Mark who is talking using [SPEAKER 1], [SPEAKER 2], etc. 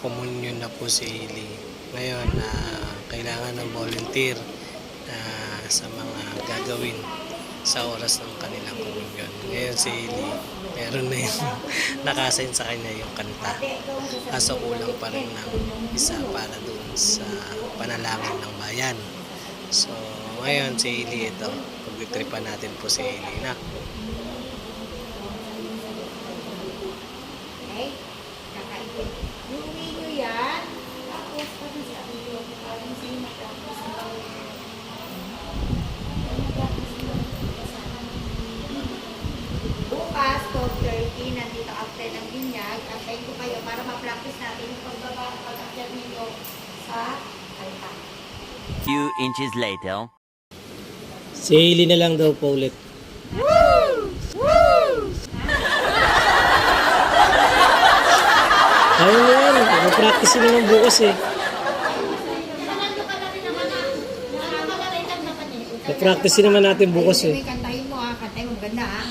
[SPEAKER 1] Komunyon na po si Hailey. Ngayon, kailangan ng volunteer sa mga gagawin sa oras ng kanilang komunyon. Ngayon si Hailey, meron na yung nakasign sa kanya yung kanta. Kaso kulang pa rin ng isa para dun sa panalangin ng bayan. So, ngayon si Hailey ito. Pag-tripan natin po si Hailey na.
[SPEAKER 2] Okay? Kakaipin. Iuwi nyo yan. Tapos, pag sabi nyo, parang sa'yo matapos na bukas, 12:30, nandito after ng binyag. Antayin ko kayo para ma-practice natin yung pag-akyat ninyo sa kanta.
[SPEAKER 3] Few inches later.
[SPEAKER 1] Si Hailey na lang daw po ulit. Ayun na yan. Mag-practice naman bukas eh. Mag-practice naman natin bukas eh.
[SPEAKER 2] Kantahin mo ha. Kantahin mo ganda ha.